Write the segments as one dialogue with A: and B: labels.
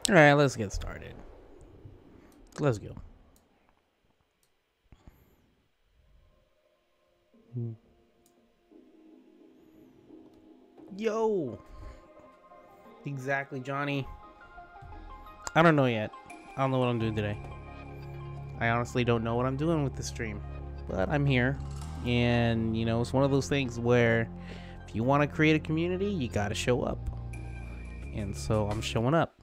A: All right, let's get started. Let's go. Yo, exactly, Johnny. I don't know yet. I don't know what I'm doing today. I honestly don't know what I'm doing with the stream, but I'm here, and it's one of those things where if you want to create a community, you got to show up, and so I'm showing up.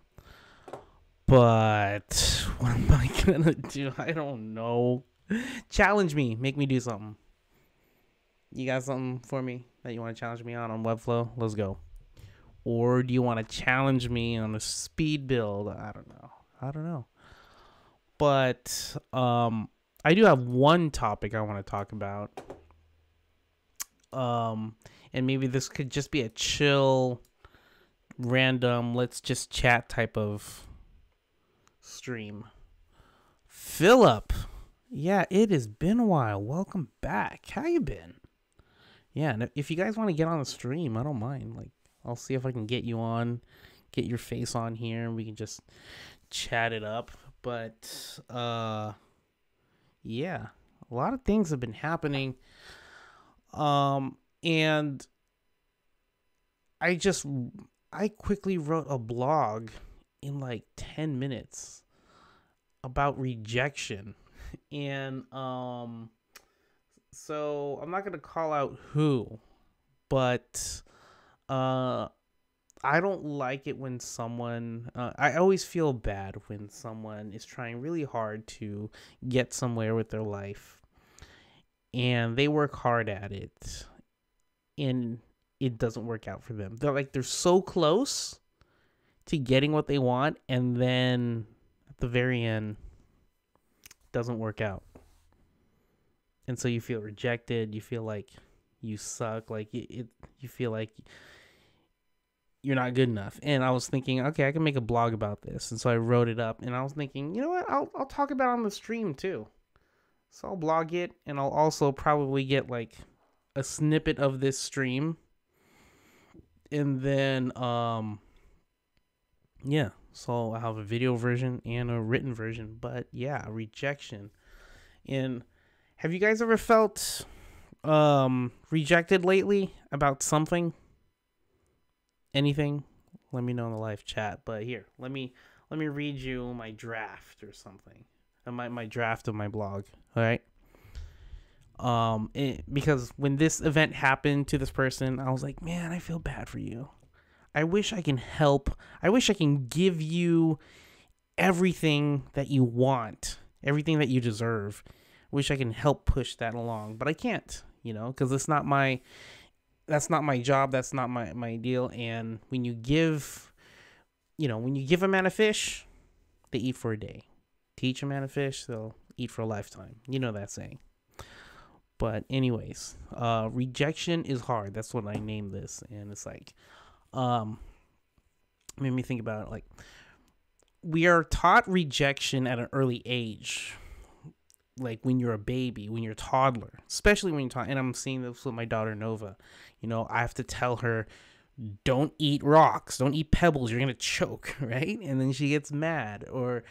A: But what am I gonna do? I don't know. Challenge me. Make me do something. You got something for me that you want to challenge me on Webflow? Let's go. Or do you want to challenge me on a speed build? I don't know. But I do have one topic I want to talk about. And maybe this could just be a chill, random, let's just chat type of stream. Philip. Yeah, it has been a while. Welcome back. How you been? Yeah, and if you guys want to get on the stream, I don't mind. Like, I'll see if I can get you on, get your face on here, and we can just chat it up. But yeah, a lot of things have been happening. And I quickly wrote a blog in like 10 minutes about rejection. And so I'm not going to call out who, but I don't like it when someone, I always feel bad when someone is trying really hard to get somewhere with their life and they work hard at it and it doesn't work out for them. They're so close to getting what they want, and then at the very end, it doesn't work out. And so you feel rejected, you feel like you suck, like you feel like you're not good enough. And I was thinking, okay, I can make a blog about this. And so I wrote it up, and I was thinking, you know what? I'll talk about it on the stream too. So I'll blog it, and I'll also probably get like a snippet of this stream. And then yeah, so I have a video version and a written version. But yeah, rejection. And have you guys ever felt rejected lately about something? Anything? Let me know in the live chat. But here, let me read you my draft or something. My draft of my blog. All right. Because when this event happened to this person, I was like, man, I feel bad for you. I wish I can help. I wish I can give you everything that you want, everything that you deserve. I wish I can help push that along, but I can't, because that's not my job. That's not my deal. And when you give a man a fish, they eat for a day. Teach a man a fish, they'll eat for a lifetime. You know that saying. But anyways, rejection is hard. That's what I named this. And it's like, made me think about it. Like, we are taught rejection at an early age. Like when you're a baby, when you're a toddler, especially when you're and I'm seeing this with my daughter Nova. I have to tell her, don't eat rocks, don't eat pebbles, you're gonna choke, right? And then she gets mad. Or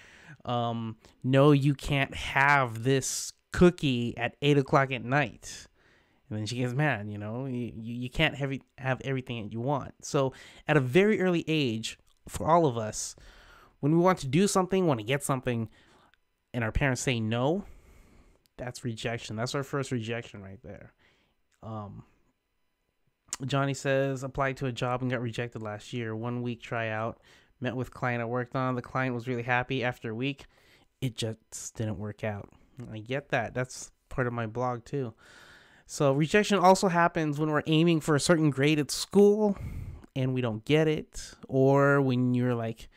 A: no, you can't have this cookie at 8:00 at night. And then she gets mad. You can't have everything that you want. So at a very early age, for all of us, when we want to do something, want to get something, and our parents say no, that's rejection. That's our first rejection right there. Johnny says, applied to a job and got rejected last year. 1 week tryout, met with client I worked on. The client was really happy. After a week, it just didn't work out. I get that. That's part of my blog too. So rejection also happens when we're aiming for a certain grade at school and we don't get it. Or when you're like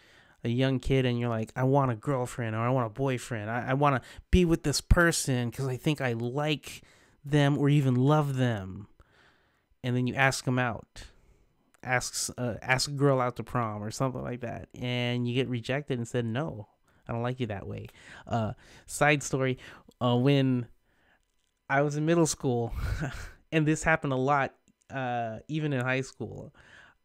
A: a young kid and you're like, I want a girlfriend or I want a boyfriend. I want to be with this person because I think I like them or even love them. And then you ask them out. Ask a girl out to prom or something like that. And you get rejected and said, no, I don't like you that way. Side story, when I was in middle school, and this happened a lot, even in high school,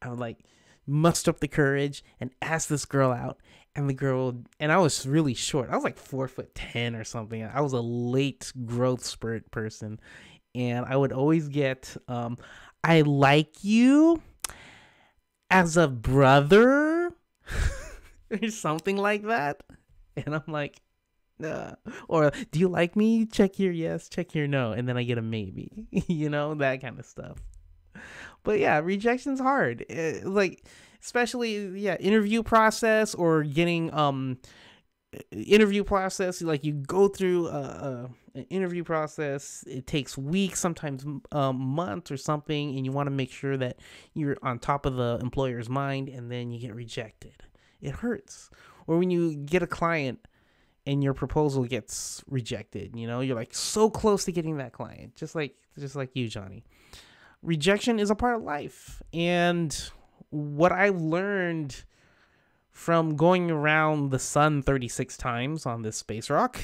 A: I would like muster up the courage and ask this girl out. And the girl, and I was really short. I was like 4'10" or something. I was a late growth spurt person. And I would always get, I like you as a brother or something like that. And I'm like, or do you like me? Check here yes, check here no. And then I get a maybe, that kind of stuff. But yeah, rejection's hard. Like, especially, yeah, interview process or getting, interview process. Like, you go through an interview process. It takes weeks, sometimes months or something. And you want to make sure that you're on top of the employer's mind, and then you get rejected. It hurts. Or when you get a client and your proposal gets rejected, you're like so close to getting that client, just like you, Johnny. Rejection is a part of life. And what I've learned from going around the sun 36 times on this space rock,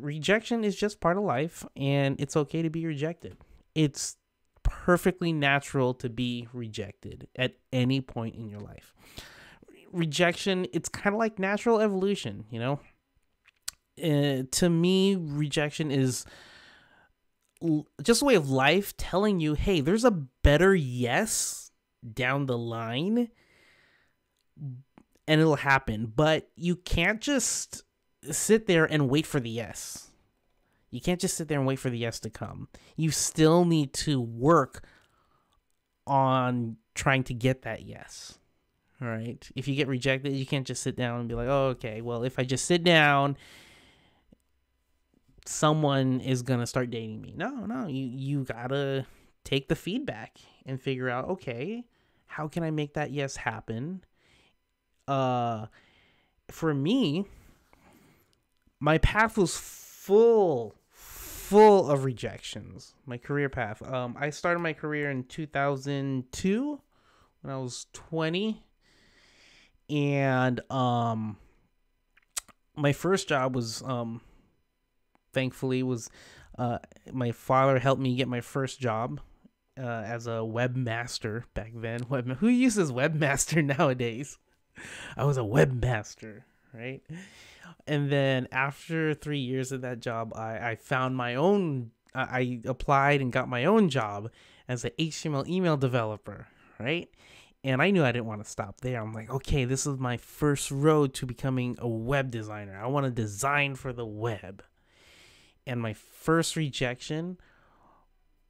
A: rejection is just part of life, and it's okay to be rejected. It's perfectly natural to be rejected at any point in your life. Rejection, it's kind of like natural evolution, to me, rejection is just a way of life telling you, hey, there's a better yes down the line, and it'll happen. But you can't just sit there and wait for the yes. You can't just sit there and wait for the yes to come. You still need to work on trying to get that yes. All right. If you get rejected, you can't just sit down and be like, oh, okay, well, if I just sit down, someone is going to start dating me. No, you got to take the feedback and figure out, okay, how can I make that yes happen? For me, my path was full of rejections. My career path. I started my career in 2002 when I was 20. And my first job was thankfully was my father helped me get my first job as a webmaster back then. Who uses webmaster nowadays? I was a webmaster, right? And then after 3 years of that job, I found my own. I applied and got my own job as an HTML email developer, right? And I knew I didn't want to stop there. I'm like, okay, this is my first road to becoming a web designer. I want to design for the web. And my first rejection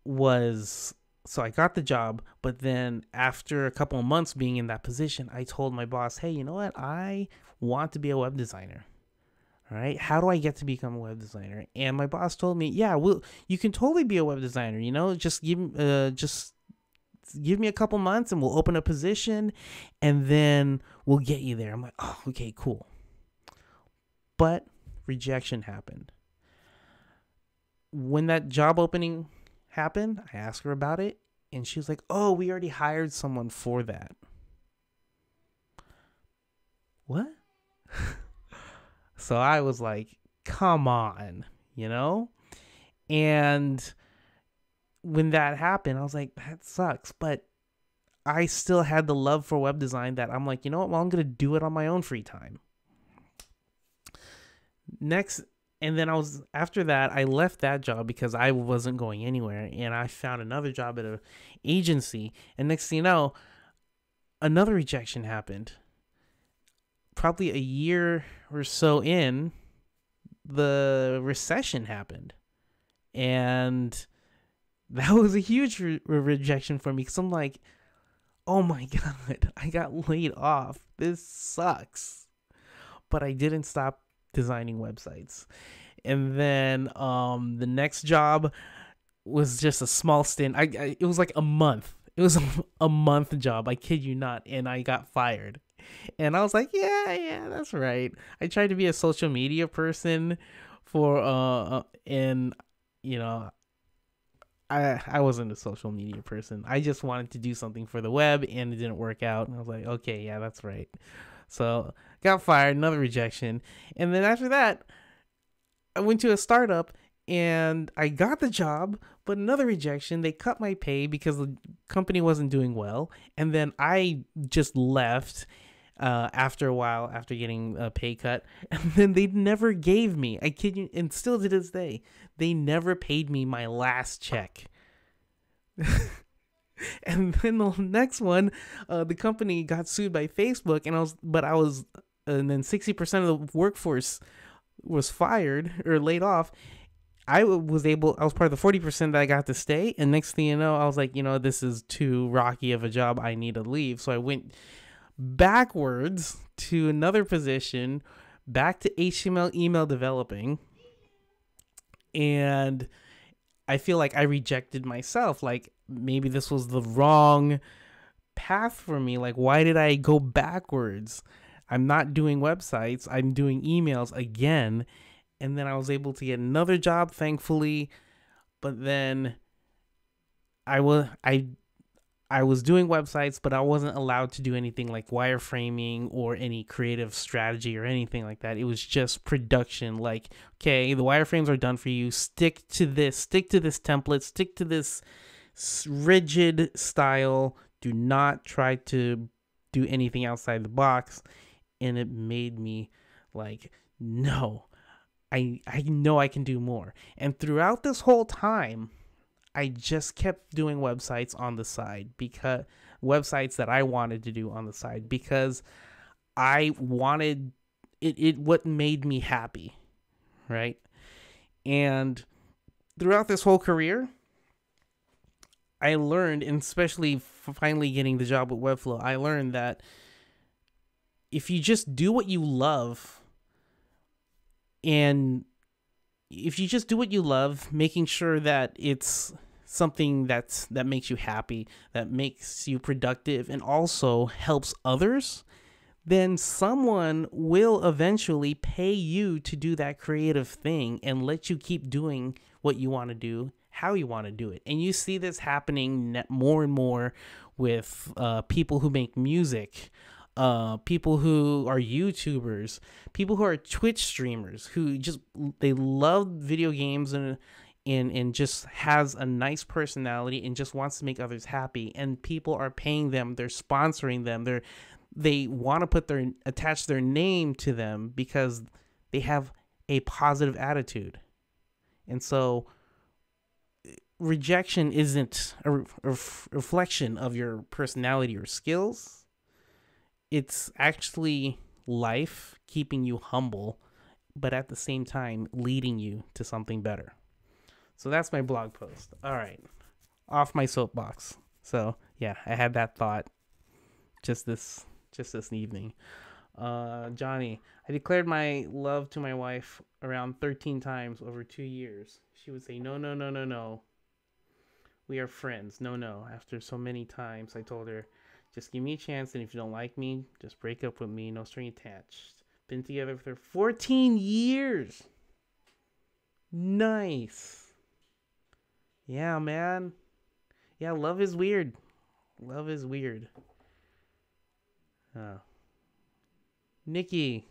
A: was, so I got the job, but then after a couple of months being in that position, I told my boss, hey, you know what? I want to be a web designer. All right. How do I get to become a web designer? And my boss told me, yeah, well, you can totally be a web designer. Just give me a couple months and we'll open a position and then we'll get you there. I'm like, oh, okay, cool. But rejection happened. When that job opening happened, I asked her about it and she was like, oh, we already hired someone for that. What? So I was like, come on, And when that happened, I was like, that sucks. But I still had the love for web design that I'm like, you know what? Well, I'm going to do it on my own free time. And then after that, I left that job because I wasn't going anywhere. And I found another job at an agency. And next thing you know, another rejection happened. Probably a year or so in, the recession happened. And that was a huge rejection for me because I'm like, oh my God, I got laid off. This sucks. But I didn't stop designing websites. And then the next job was just a small stint. It was like a month. It was a month job. I kid you not. And I got fired. And I was like, yeah, that's right. I tried to be a social media person I wasn't a social media person. I just wanted to do something for the web and it didn't work out. And I was like, okay, yeah, that's right. So got fired, another rejection. And then after that, I went to a startup and I got the job, but another rejection. They cut my pay because the company wasn't doing well. And then I just left. after a while, after getting a pay cut. And then they never gave me, I kid you, and still to this day, they never paid me my last check. And then the next one, the company got sued by Facebook, and then 60% of the workforce was fired or laid off. I was part of the 40% that I got to stay. And next thing you know, I was like, this is too rocky of a job. I need to leave. So I went backwards to another position, back to HTML email developing. And I feel like I rejected myself. Like, maybe this was the wrong path for me. Like, why did I go backwards? I'm not doing websites. I'm doing emails again. And then I was able to get another job, thankfully. But then I was doing websites, but I wasn't allowed to do anything like wireframing or any creative strategy or anything like that. It was just production. Like, okay, the wireframes are done for you. Stick to this template, stick to this rigid style. Do not try to do anything outside the box. And it made me like, no, I know I can do more. And throughout this whole time, I just kept doing websites on the side, because websites that I wanted to do on the side, because I wanted it what made me happy, right? And throughout this whole career, I learned, and especially finally getting the job with Webflow, I learned that if you just do what you love, and if you just do what you love, making sure that it's something that makes you happy, that makes you productive, and also helps others, then someone will eventually pay you to do that creative thing and let you keep doing what you want to do, how you want to do it. And you see this happening more and more with people who make music, people who are YouTubers, people who are Twitch streamers, who they love video games and just has a nice personality and just wants to make others happy. And people are paying them, they're sponsoring them, they want to attach their name to them because they have a positive attitude. And so rejection isn't a reflection of your personality or skills. It's actually life keeping you humble, but at the same time leading you to something better. So that's my blog post. All right, off my soapbox. So yeah, I had that thought just this evening. Johnny, I declared my love to my wife around 13 times over 2 years. She would say, no, no, no, no, no. We are friends. No, no. After so many times, I told her, just give me a chance, and if you don't like me, just break up with me. No string attached. Been together with her 14 years. Nice. Yeah, man. Yeah, love is weird. Love is weird. Nikki,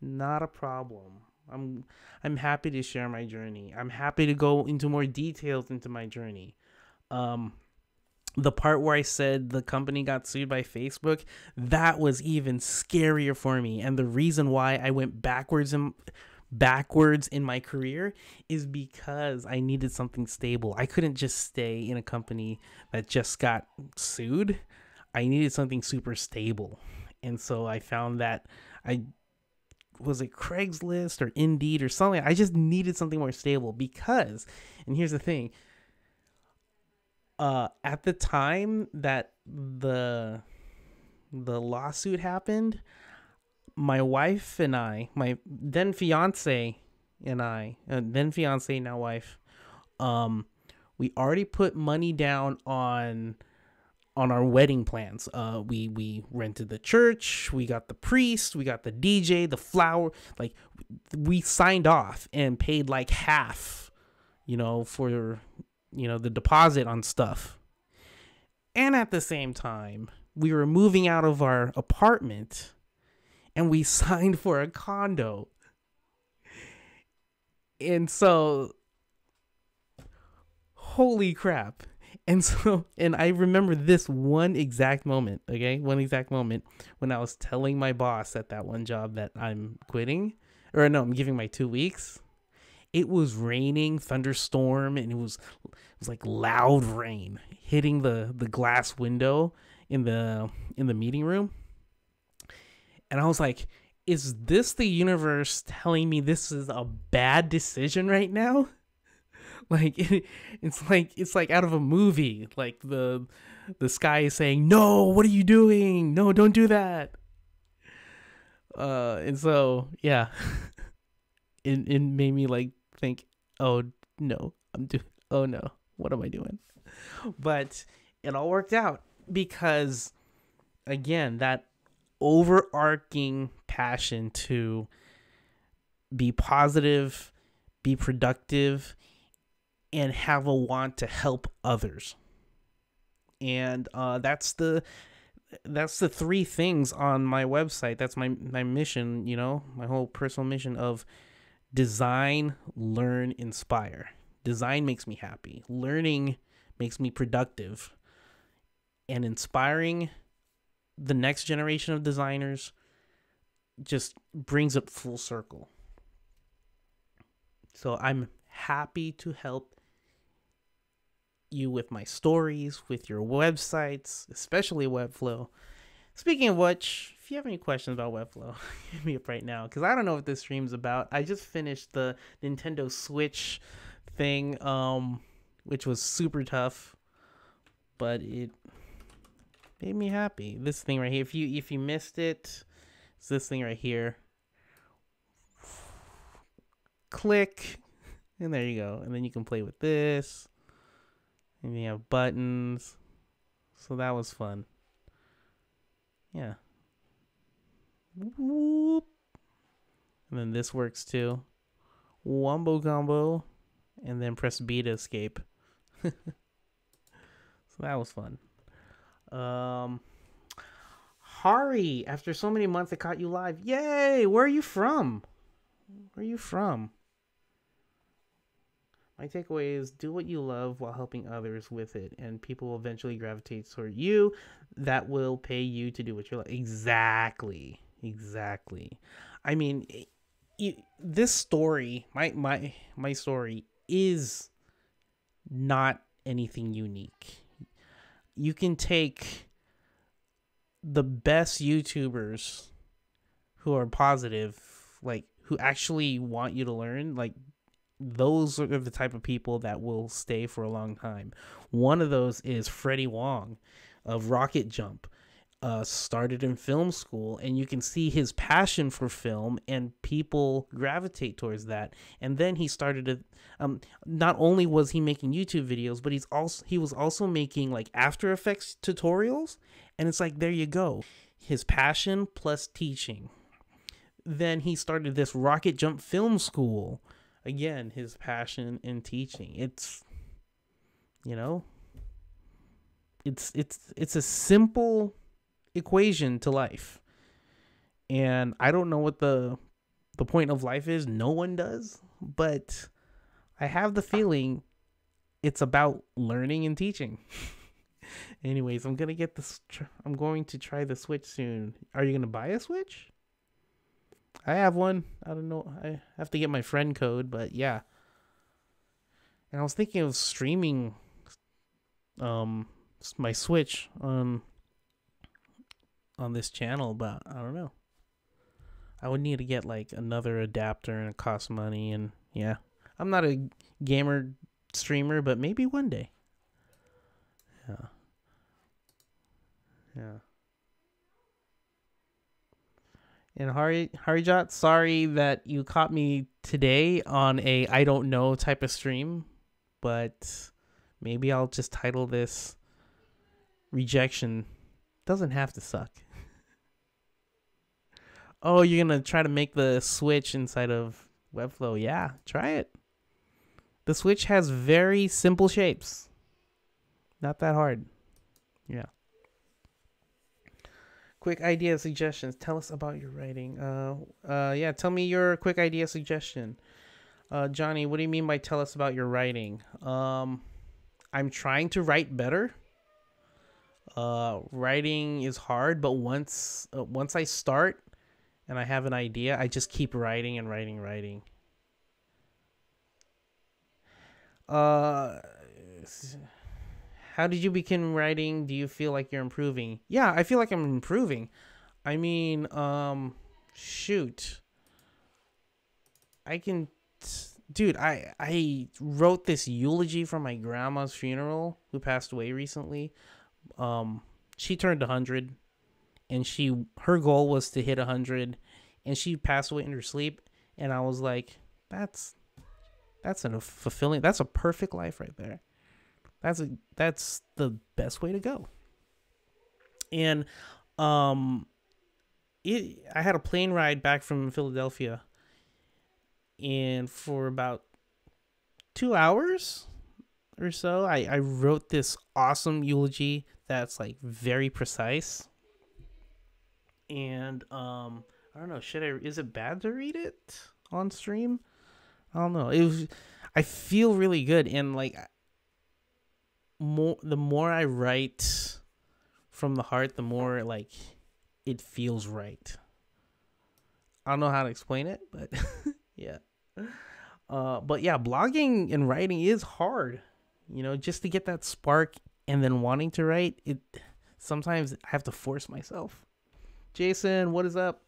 A: not a problem. I'm happy to share my journey. I'm happy to go into more details into my journey. The part where I said the company got sued by Facebook, that was even scarier for me. And the reason why I went backwards in my career is because I needed something stable. I couldn't just stay in a company that just got sued. I needed something super stable. And so I found that was it Craigslist or Indeed or something. I just needed something more stable because, and here's the thing, at the time that the lawsuit happened, my wife and I, my then fiance and I, then fiance, now wife, we already put money down on our wedding plans. We rented the church, we got the priest, we got the DJ, the flower, like we signed off and paid like half, for the deposit on stuff. And at the same time, we were moving out of our apartment and we signed for a condo. And so, holy crap. And so, and I remember this one exact moment, okay? One exact moment when I was telling my boss at that one job that I'm quitting, or no, I'm giving my 2 weeks. It was raining, thunderstorm, and it was like loud rain hitting the glass window in the meeting room. And I was like, is this the universe telling me this is a bad decision right now? Like it's like out of a movie. Like the sky is saying, "No, what are you doing? No, don't do that." And so yeah, it made me like think, "Oh no, oh no, what am I doing?" But it all worked out because again, that overarching passion to be positive, be productive, and have a want to help others. And that's the three things on my website. That's my mission, my whole personal mission of design, learn, inspire. Design makes me happy. Learning makes me productive. And inspiring the next generation of designers just brings it full circle. So I'm happy to help you with my stories, with your websites, especially Webflow. Speaking of which, if you have any questions about Webflow, hit me up right now, because I don't know what this stream's about. I just finished the Nintendo Switch thing, which was super tough, but it made me happy. This thing right here, if you missed it, it's this thing right here. Click, and there you go. And then you can play with this. And you have buttons. So that was fun. Yeah. Whoop. And then this works too. Wombo combo. And then press B to escape. So that was fun. Hari, after so many months I caught you live. Yay! Where are you from? Where are you from? My takeaway is do what you love while helping others with it, and people will eventually gravitate toward you. That will pay you to do what you love. Exactly. I mean, this story, my story is not anything unique. You can take the best YouTubers who are positive, like who actually want you to learn, like those are the type of people that will stay for a long time. One of those is Freddie Wong of Rocket Jump. Started in film school, and you can see his passion for film, and people gravitate towards that. And then he started not only was he making YouTube videos, but he was also making like After Effects tutorials, and it's like, there you go, his passion plus teaching. Then he started this Rocket Jump Film School. Again, his passion in teaching. It's it's a simple equation to life. And I don't know what the point of life is. No one does. But I have the feeling it's about learning and teaching. Anyways, I'm going to try the Switch soon. Are you going to buy a Switch? I have one. I don't know. I have to get my friend code, but yeah. And I was thinking of streaming my Switch on this channel, but I don't know. I would need to get like another adapter, and it costs money, and yeah. I'm not a gamer streamer, but maybe one day. Yeah. And Harijat, sorry that you caught me today on a I don't know type of stream, but maybe I'll just title this Rejection Doesn't Have to Suck. Oh, you're going to try to make the Switch inside of Webflow. Yeah, try it. The Switch has very simple shapes. Not that hard. Yeah. Quick idea suggestions. Tell us about your writing. Yeah, tell me your quick idea suggestion. Johnny, what do you mean by tell us about your writing? I I'm trying to write better. Writing is hard, but once I start and I have an idea, I just keep writing and writing. Uh, how did you begin writing? Do you feel like you're improving? Yeah, I feel like I'm improving. I mean, shoot. I can, dude, I wrote this eulogy for my grandma's funeral who passed away recently. She turned 100 and her goal was to hit 100 and she passed away in her sleep, and I was like, that's a perfect life right there. That's the best way to go. And I had a plane ride back from Philadelphia, and for about 2 hours or so, I wrote this awesome eulogy that's like very precise. And I don't know, is it bad to read it on stream? I don't know. I feel really good, and like the more I write from the heart, the more like it feels right. I don't know how to explain it, but yeah. But yeah, blogging and writing is hard. Just to get that spark and then wanting to write it. Sometimes I have to force myself. Jason, what is up?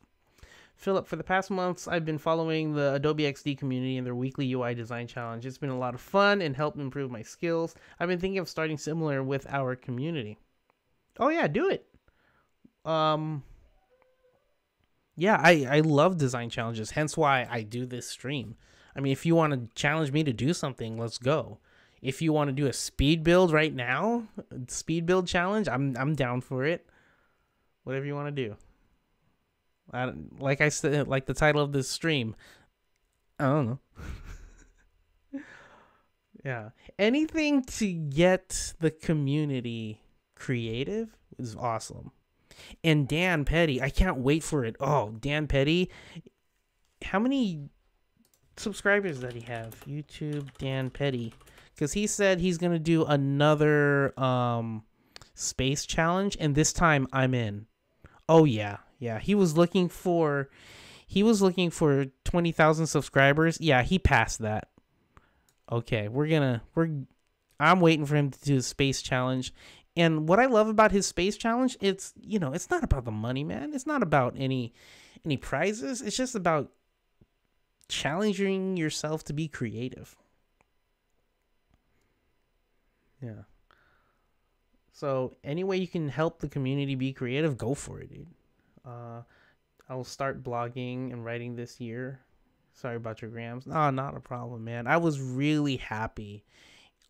A: Philip, for the past months, I've been following the Adobe XD community and their weekly UI design challenge. It's been a lot of fun and helped improve my skills. I've been thinking of starting similar with our community. Oh yeah, do it. Yeah, I love design challenges, hence why I do this stream. I mean, if you want to challenge me to do something, let's go. If you want to do a speed build right now, speed build challenge, I'm down for it. Whatever you want to do. Like I said, like the title of this stream, I don't know. Yeah, anything to get the community creative is awesome. And Dan Petty, I can't wait for it. Oh, Dan Petty, how many subscribers does he have? YouTube Dan Petty, because he said he's gonna do another space challenge, and this time I'm in. Oh yeah. He was looking for 20,000 subscribers. Yeah, he passed that. Okay, I'm waiting for him to do the space challenge. And what I love about his space challenge, it's not about the money, man. It's not about any prizes. It's just about challenging yourself to be creative. Yeah. So any way you can help the community be creative, go for it, dude. I will start blogging and writing this year. Sorry about your grams. No, not a problem, man. I was really happy.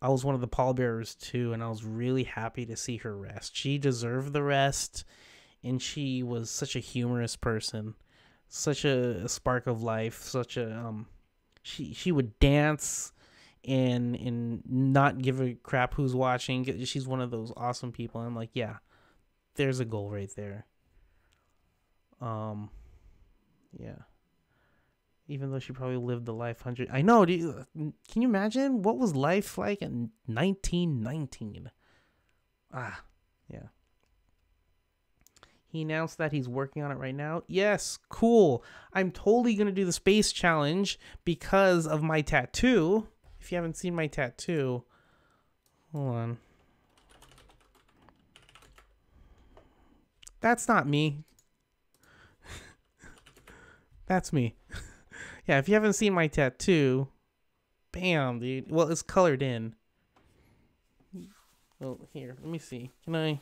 A: I was one of the pallbearers too, and I was really happy to see her rest. She deserved the rest, and she was such a humorous person, such a spark of life, such a she would dance and not give a crap who's watching. She's one of those awesome people. I'm like, yeah, there's a goal right there. Yeah. Even though she probably lived the life 100. I know, dude. Can you imagine what was life like in 1919? Yeah. He announced that he's working on it right now. Yes, cool. I'm totally going to do the space challenge because of my tattoo. If you haven't seen my tattoo, hold on. That's not me. That's me. Yeah, if you haven't seen my tattoo, bam, dude. Well, it's colored in. Oh, here, let me see. Can I?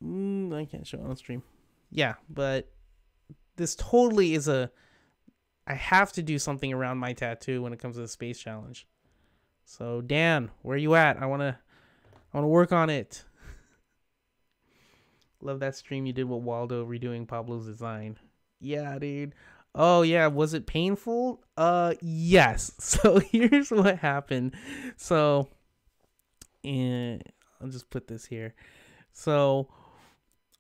A: I can't show it on stream. Yeah, but this totally is I have to do something around my tattoo when it comes to the space challenge. So, Dan, where you at? I wanna work on it. Love that stream you did with Waldo redoing Pablo's design. Yeah, dude. Oh yeah, was it painful? Yes. So here's what happened. So, I'll just put this here. So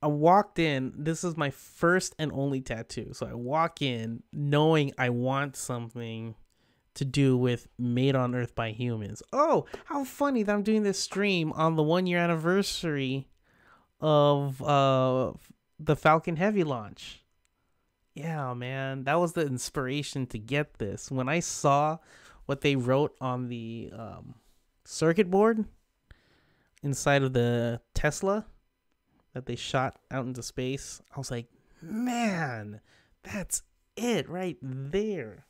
A: I walked in. This is my first and only tattoo. So I walk in knowing I want something to do with Made on Earth by Humans. Oh, how funny that I'm doing this stream on the 1-year anniversary of the Falcon Heavy launch. Yeah, man, that was the inspiration to get this. When I saw what they wrote on the circuit board inside of the Tesla that they shot out into space, I was like, man, that's it right there.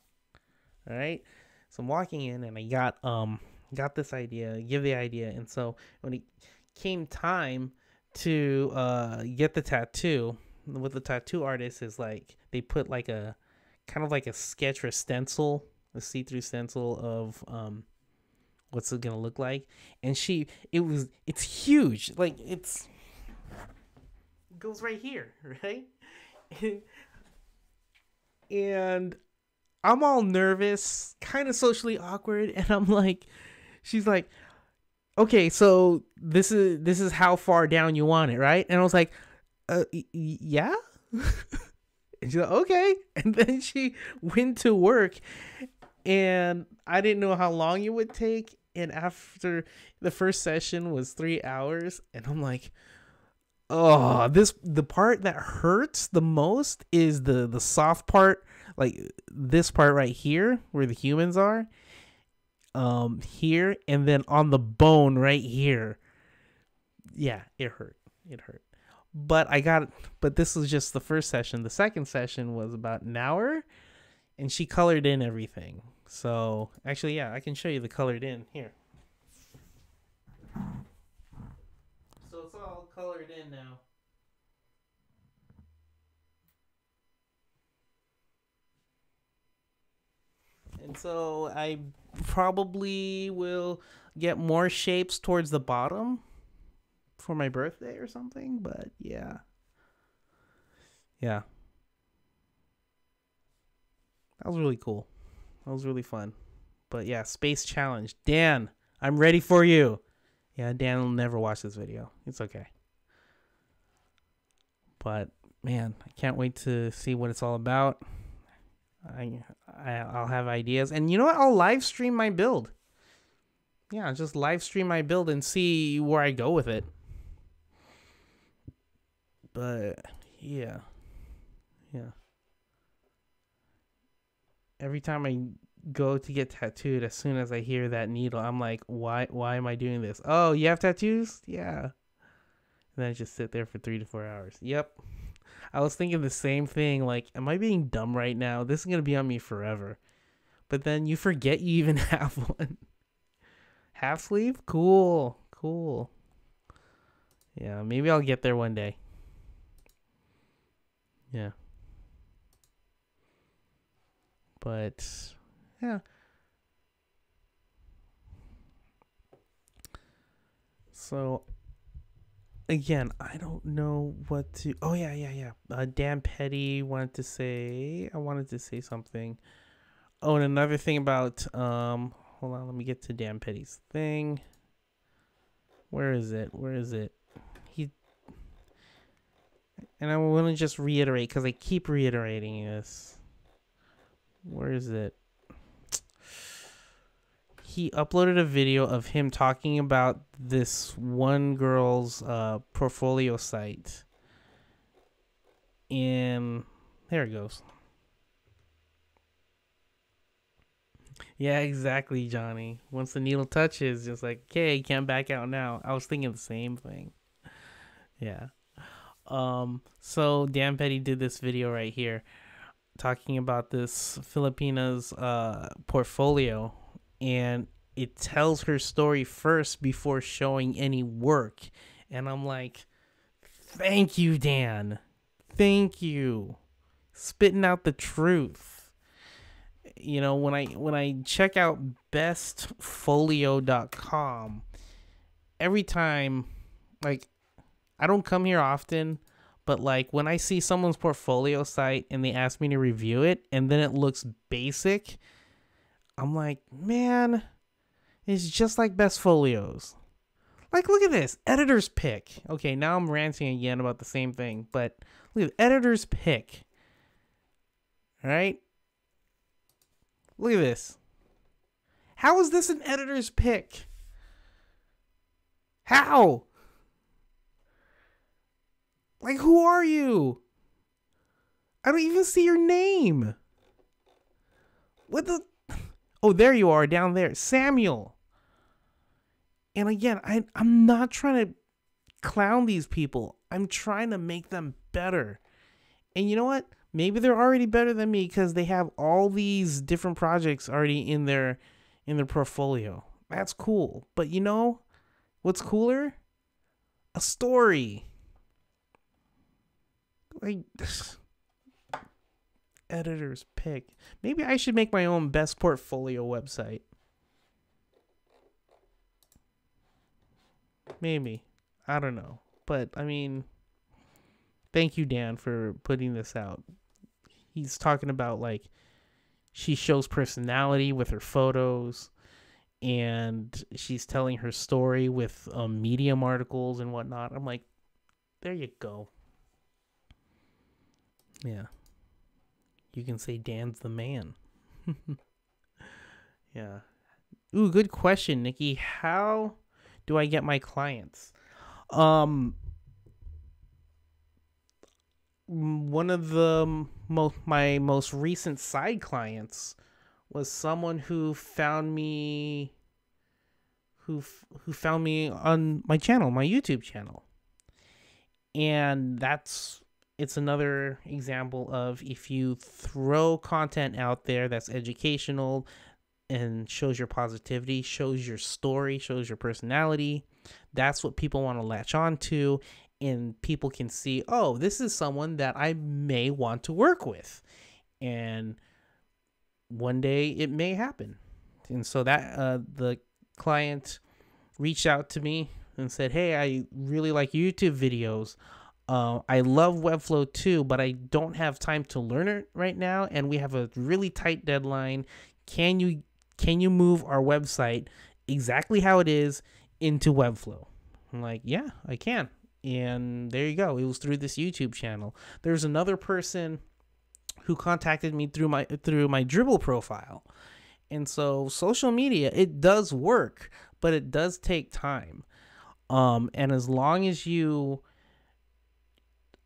A: All right, so I'm walking in and I got this idea, give the idea, and so when it came time to get the tattoo, what the tattoo artist is like, they put like a kind of like a sketch or a stencil, a see-through stencil of what's it gonna look like, and it's huge, like it goes right here, right? And I'm all nervous, kind of socially awkward, and I'm like, she's like, okay, so this is how far down you want it, right? And I was like, yeah. And she's like, okay. And then she went to work, and I didn't know how long it would take. And after the first session was 3 hours, and I'm like, oh, the part that hurts the most is the soft part, like this part right here where the humans are, here, and then on the bone right here. Yeah, it hurt. But this was just the first session. The second session was about an hour, and she colored in everything. So actually, yeah, I can show you the colored in here. So it's all colored in now. And so I probably will get more shapes towards the bottom for my birthday or something, but yeah. That was really cool. That was really fun. But yeah, space challenge. Dan, I'm ready for you. Yeah, Dan will never watch this video. It's okay. But man, I can't wait to see what it's all about. I'll have ideas, and you know what? I'll live stream my build. Yeah, just live stream my build and see where I go with it. But yeah. Every time I go to get tattooed, as soon as I hear that needle, I'm like, why am I doing this? Oh, you have tattoos? Yeah. And then I just sit there for 3 to 4 hours. Yep. I was thinking the same thing, like, am I being dumb right now? This is going to be on me forever. But then you forget you even have one. Half sleeve? Cool. Yeah, maybe I'll get there one day. Yeah. But, yeah. So, again, I don't know what to... Oh, yeah. Dan Petty I wanted to say something. Oh, and another thing about... hold on, let me get to Dan Petty's thing. Where is it? And I want to just reiterate, because I keep reiterating this. Where is it? He uploaded a video of him talking about this one girl's portfolio site. And there it goes. Yeah, exactly, Johnny. Once the needle touches, just like, okay, can't back out now. I was thinking the same thing. Yeah. So Dan Petty did this video right here talking about this Filipina's portfolio, and it tells her story first before showing any work. And I'm like, thank you, Dan. Thank you. Spitting out the truth. You know, when I check out bestfolio.com, every time, like, I don't come here often, but like when I see someone's portfolio site and they ask me to review it and then it looks basic, I'm like, man, it's just like Best Folios. Like, look at this, editor's pick. Okay, now I'm ranting again about the same thing, but look at editor's pick. All right? Look at this. How is this an editor's pick? How? Like, who are you? I don't even see your name. What the? Oh, there you are, down there. Samuel. And again, I'm not trying to clown these people. I'm trying to make them better. And you know what? Maybe they're already better than me because they have all these different projects already in their portfolio. That's cool. But you know what's cooler? A story. Like, editor's pick. Maybe I should make my own best portfolio website. Maybe. I don't know. But, I mean, thank you, Dan, for putting this out. He's talking about, like, she shows personality with her photos, and she's telling her story with Medium articles and whatnot. I'm like, there you go. Yeah. You can say Dan's the man. Yeah. Ooh, good question, Nikki. How do I get my clients? One of the my most recent side clients was someone who found me who found me on my channel, my YouTube channel. And it's another example of if you throw content out there that's educational and shows your positivity, shows your story, shows your personality, that's what people want to latch on to. And people can see, oh, this is someone that I may want to work with. And one day it may happen. And so that the client reached out to me and said, hey, I really like YouTube videos. I love Webflow too, but I don't have time to learn it right now. And we have a really tight deadline. Can you move our website exactly how it is into Webflow? I'm like, yeah, I can. And there you go. It was through this YouTube channel. There's another person who contacted me through my Dribble profile. And so social media, it does work, but it does take time. And as long as you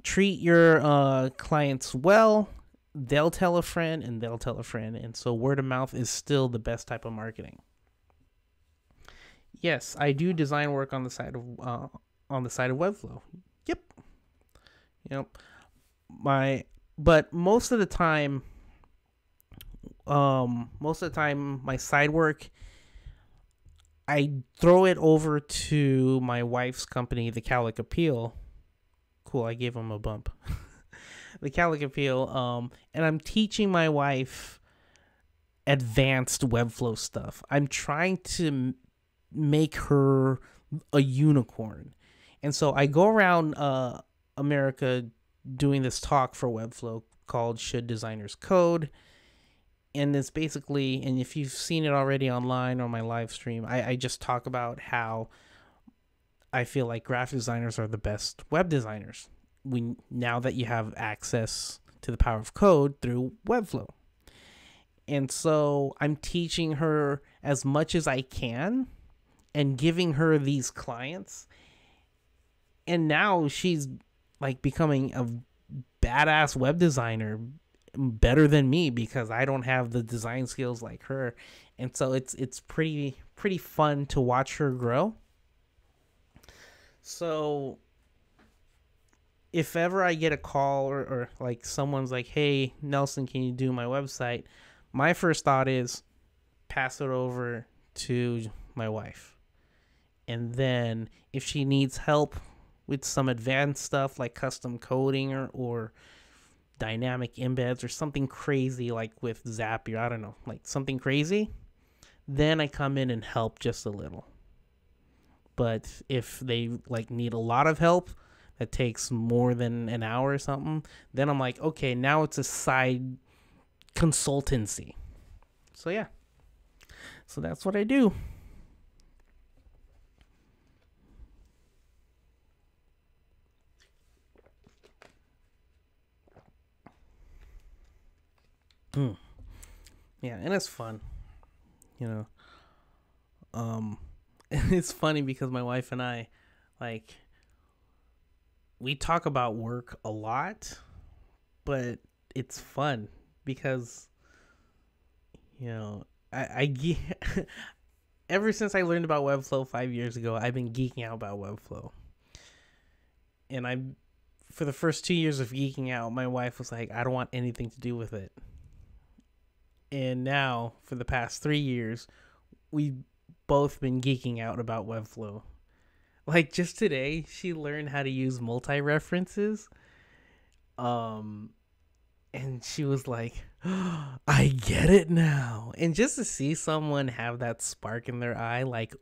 A: treat your clients well, they'll tell a friend and they'll tell a friend. And so word of mouth is still the best type of marketing. Yes, I do design work on the side of Webflow. Yep. But most of the time my side work, I throw it over to my wife's company, the Calic Appeal. Cool, I gave him a bump. The Calic Appeal, and I'm teaching my wife advanced Webflow stuff. I'm trying to make her a unicorn. And so I go around America doing this talk for Webflow called Should Designers Code? And it's basically, and if you've seen it already online or my live stream, I just talk about how I feel like graphic designers are the best web designers now that you have access to the power of code through Webflow. And so I'm teaching her as much as I can and giving her these clients. And now she's like becoming a badass web designer, better than me because I don't have the design skills like her. And so it's pretty fun to watch her grow. So if ever I get a call or like someone's like, hey, Nelson, can you do my website? My first thought is pass it over to my wife. And then if she needs help with some advanced stuff like custom coding or dynamic embeds or something crazy like with Zapier, I don't know, like something crazy, then I come in and help just a little. But if they like need a lot of help that takes more than an hour or something, then I'm like, okay, now it's a side consultancy. So yeah, so that's what I do. Yeah, and it's fun, you know. It's funny because my wife and I, like, we talk about work a lot, but it's fun because, I ever since I learned about Webflow 5 years ago, I've been geeking out about Webflow. And for the first 2 years of geeking out, my wife was like, I don't want anything to do with it. And now, for the past 3 years, we've both been geeking out about Webflow. Like, just today, she learned how to use multi-references. And she was like, oh, I get it now. And just to see someone have that spark in their eye, like,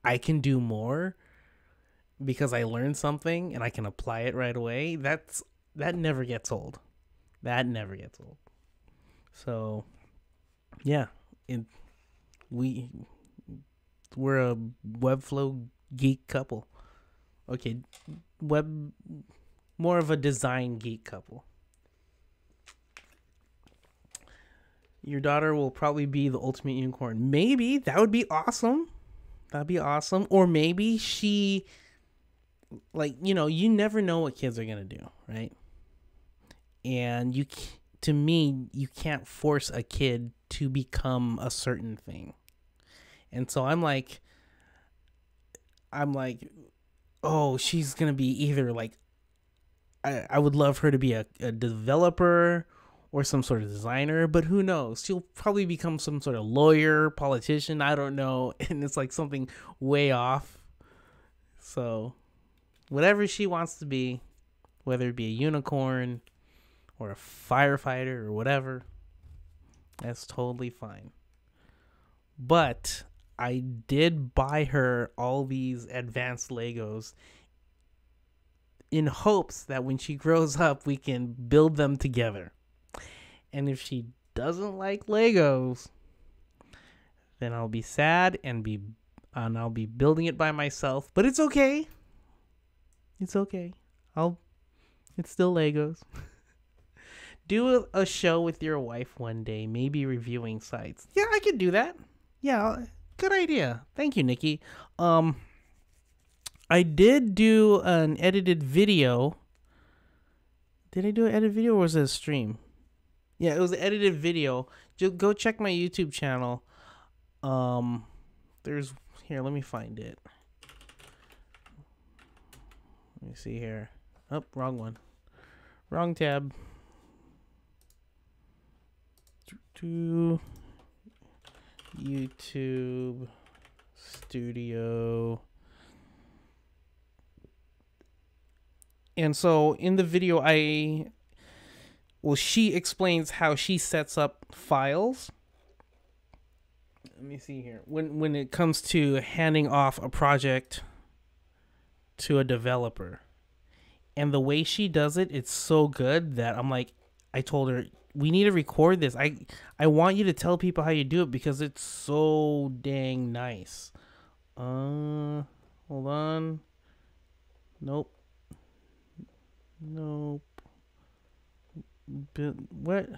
A: I can do more because I learned something and I can apply it right away, that never gets old. That never gets old. So, yeah, we're a Webflow geek couple. Okay, more of a design geek couple. Your daughter will probably be the ultimate unicorn. Maybe. That would be awesome. That'd be awesome. Or maybe she, like, you never know what kids are going to do, right? And to me, you can't force a kid to become a certain thing. And so I'm like, oh, she's going to be either like, I would love her to be a developer or some sort of designer, but who knows? She'll probably become some sort of lawyer, politician, I don't know. And it's like something way off. So whatever she wants to be, whether it be a unicorn or a firefighter or whatever, that's totally fine. But I did buy her all these advanced Legos in hopes that when she grows up, we can build them together. And if she doesn't like Legos, then I'll be sad and I'll be building it by myself. But it's okay. It's okay. It's still Legos. Do a show with your wife one day, maybe reviewing sites. Yeah, I could do that. Yeah, good idea. Thank you, Nikki. I did do an edited video. Did I do an edited video or was it a stream? Yeah, it was an edited video. Go check my YouTube channel. Here, let me find it. Let me see here. Oh, wrong one. Wrong tab. To YouTube Studio. And so in the video, she explains how she sets up files. Let me see here. When it comes to handing off a project to a developer. And the way she does it, it's so good that I'm like, I told her, we need to record this. I want you to tell people how you do it because it's so dang nice. Hold on. Nope. What?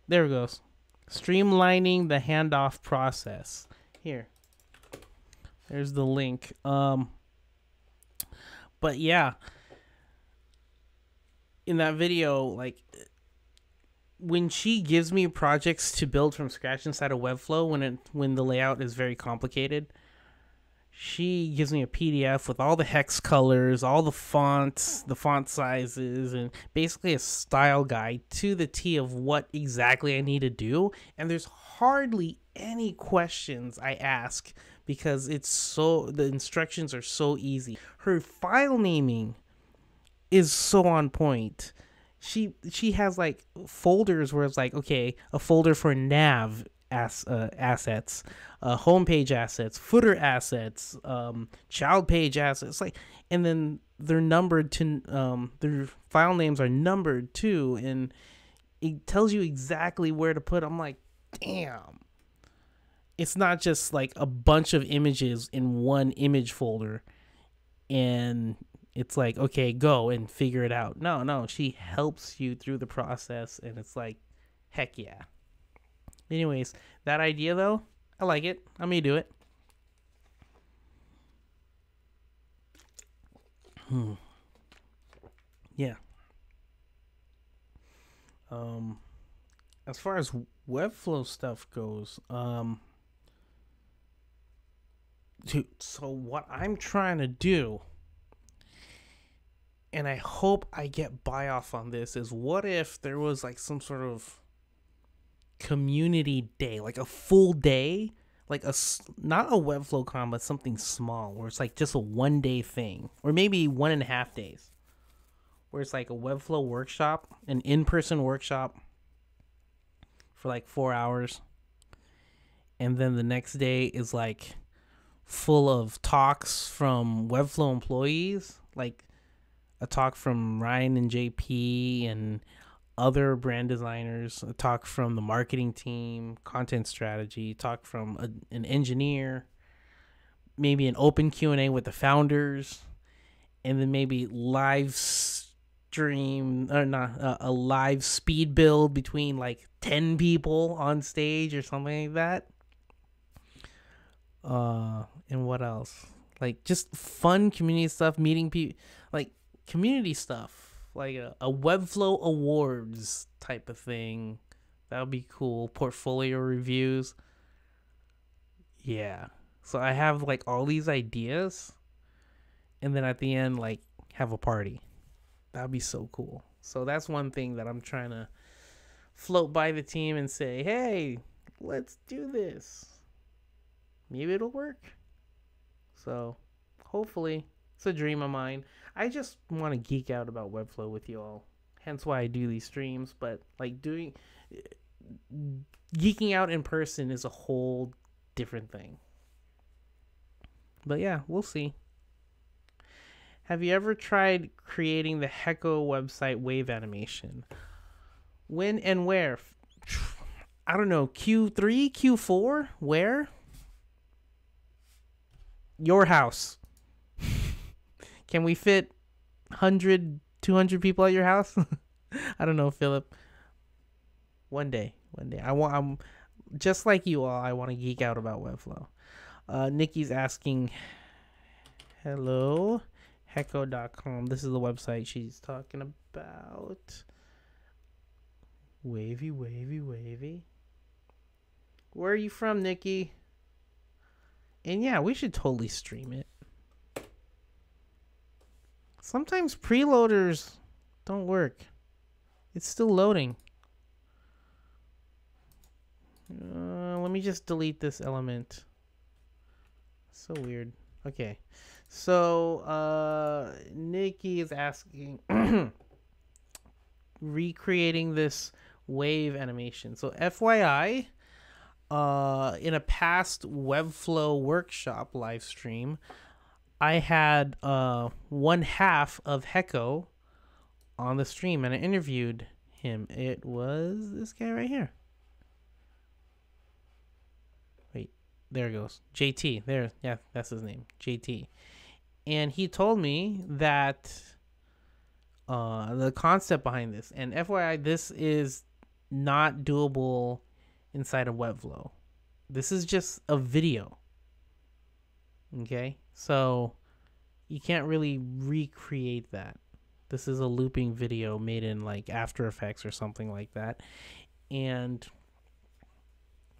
A: There it goes. Streamlining the handoff process. Here. There's the link. But yeah. In that video, like, when she gives me projects to build from scratch inside of Webflow, when the layout is very complicated, she gives me a PDF with all the hex colors, all the fonts, the font sizes, and basically a style guide to the T of what exactly I need to do. And there's hardly any questions I ask because the instructions are so easy. Her file naming is so on point. She has like folders where it's like, okay, a folder for nav assets, homepage assets, footer assets, child page assets, like, and then they're numbered to their file names are numbered too, and it tells you exactly where to put. I'm like, damn, it's not just like a bunch of images in one image folder and it's like, okay, go and figure it out. No, she helps you through the process, and it's like, heck yeah. Anyways, that idea though, I like it. I'm gonna do it. Yeah. As far as Webflow stuff goes, so what I'm trying to do, and I hope I get buy off on this, is what if there was like some sort of community day, like a full day, like not a Webflow con, but something small, where it's like just a 1 day thing, or maybe 1.5 days, where it's like a Webflow workshop, an in-person workshop for like 4 hours, and then the next day is like full of talks from Webflow employees, like a talk from Ryan and JP and other brand designers, a talk from the marketing team, content strategy, talk from an engineer, maybe an open Q&A with the founders, and then maybe live stream, or not, a live speed build between like 10 people on stage or something like that. And what else? Like just fun community stuff, meeting people, like community stuff, like a Webflow awards type of thing. That would be cool. Portfolio reviews. Yeah. So I have like all these ideas, and then at the end, like have a party. That'd be so cool. So that's one thing that I'm trying to float by the team and say, hey, let's do this. Maybe it'll work. So hopefully, it's a dream of mine. I just want to geek out about Webflow with you all. Hence why I do these streams. But like geeking out in person is a whole different thing. But yeah, we'll see. Have you ever tried creating the Hecko website wave animation? When and where? I don't know. Q3, Q4? Where? Your house. Can we fit 100, 200 people at your house? I don't know, Philip. One day. I'm just like you all. I want to geek out about Webflow. Nikki's asking, hello, Hecko.com. This is the website she's talking about. Wavy. Where are you from, Nikki? And yeah, we should totally stream it. Sometimes preloaders don't work. It's still loading. Let me just delete this element. So weird. Okay. So, Nikki is asking, recreating this wave animation. So, FYI, in a past Webflow workshop live stream, I had one half of Hecko on the stream, and I interviewed him. It was this guy right here. Wait, there it goes. JT. There, yeah, that's his name, JT. And he told me that the concept behind this, and FYI, this is not doable inside of Webflow. This is just a video. Okay, so you can't really recreate that. This is a looping video made in like After Effects or something like that. And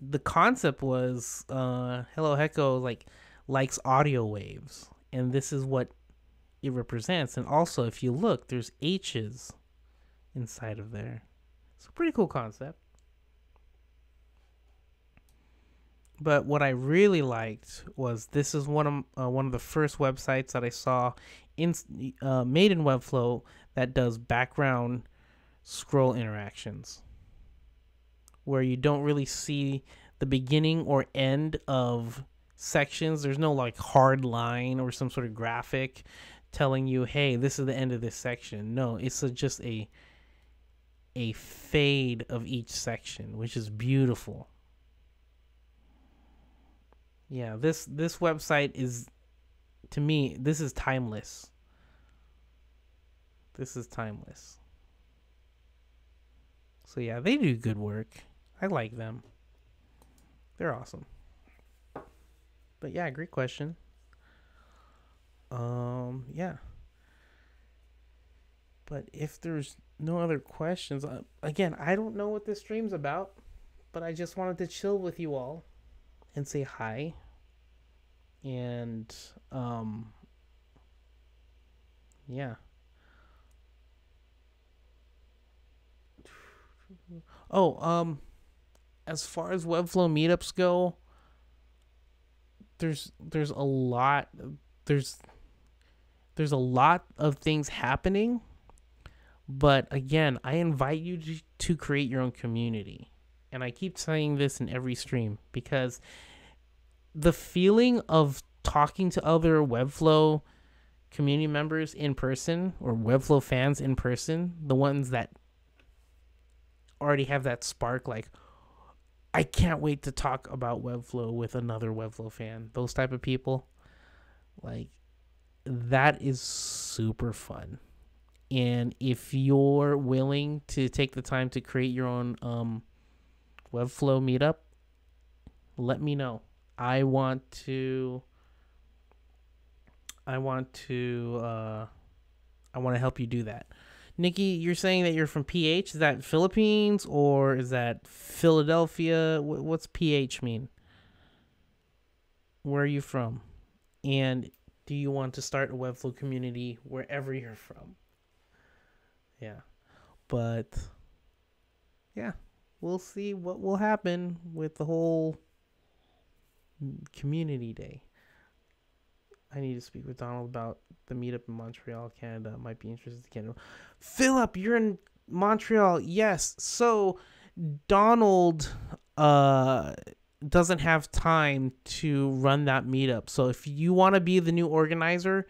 A: the concept was Hello Hecko likes audio waves, and this is what it represents. And also, if you look, there's H's inside of there. It's a pretty cool concept. But what I really liked was this is one of the first websites that I saw made in Webflow that does background scroll interactions, where you don't really see the beginning or end of sections. There's no like hard line or some sort of graphic telling you, hey, this is the end of this section. No, it's just a fade of each section, which is beautiful. Yeah, this website is, to me, this is timeless. This is timeless. So yeah, they do good work. I like them. They're awesome. But yeah, great question. Yeah. But if there's no other questions, again, I don't know what this stream's about, but I just wanted to chill with you all and say hi. And yeah. Oh, as far as Webflow meetups go, there's a lot there's there's a lot of things happening, but again, I invite you to create your own community. And I keep saying this in every stream because the feeling of talking to other Webflow community members in person or Webflow fans in person, the ones that already have that spark, like, I can't wait to talk about Webflow with another Webflow fan. Those type of people, like, that is super fun. And if you're willing to take the time to create your own Webflow meetup, let me know. I want to help you do that. Nikki, you're saying that you're from PH. Is that Philippines or is that Philadelphia? What's PH mean? Where are you from? And do you want to start a Webflow community wherever you're from? Yeah. But yeah, we'll see what will happen with the whole community day. I need to speak with Donald about the meetup in Montreal, Canada. Might be interested in Canada. Philip, you're in Montreal. Yes. So Donald doesn't have time to run that meetup. So if you want to be the new organizer,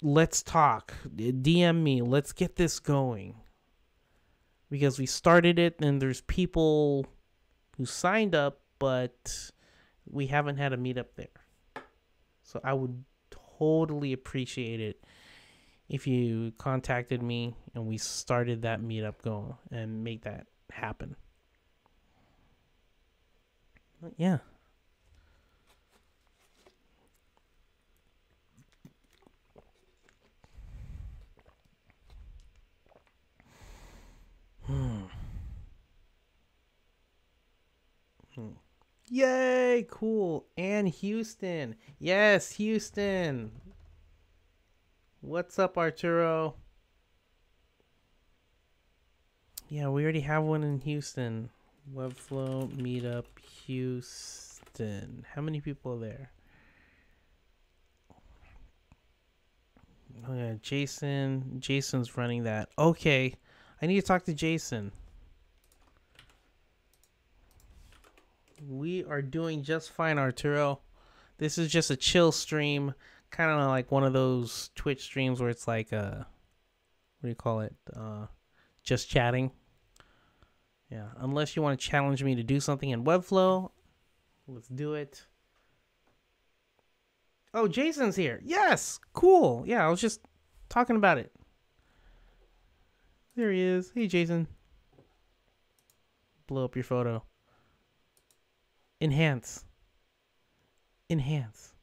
A: let's talk. DM me. Let's get this going. Because we started it and there's people who signed up, but we haven't had a meetup there. So I would totally appreciate it if you contacted me and we started that meetup going and make that happen. But yeah. Yay, cool. And Houston. Yes, Houston. What's up, Arturo? Yeah, we already have one in Houston. Webflow Meetup Houston. How many people are there? Oh yeah, Jason. Jason's running that. Okay, I need to talk to Jason. We are doing just fine, Arturo. This is just a chill stream, kind of like one of those Twitch streams where it's like what do you call it? Just chatting. Yeah, unless you want to challenge me to do something in Webflow, let's do it. Oh, Jason's here. Yes, cool. Yeah, I was just talking about it. There he is. Hey, Jason. Blow up your photo. Enhance. Enhance.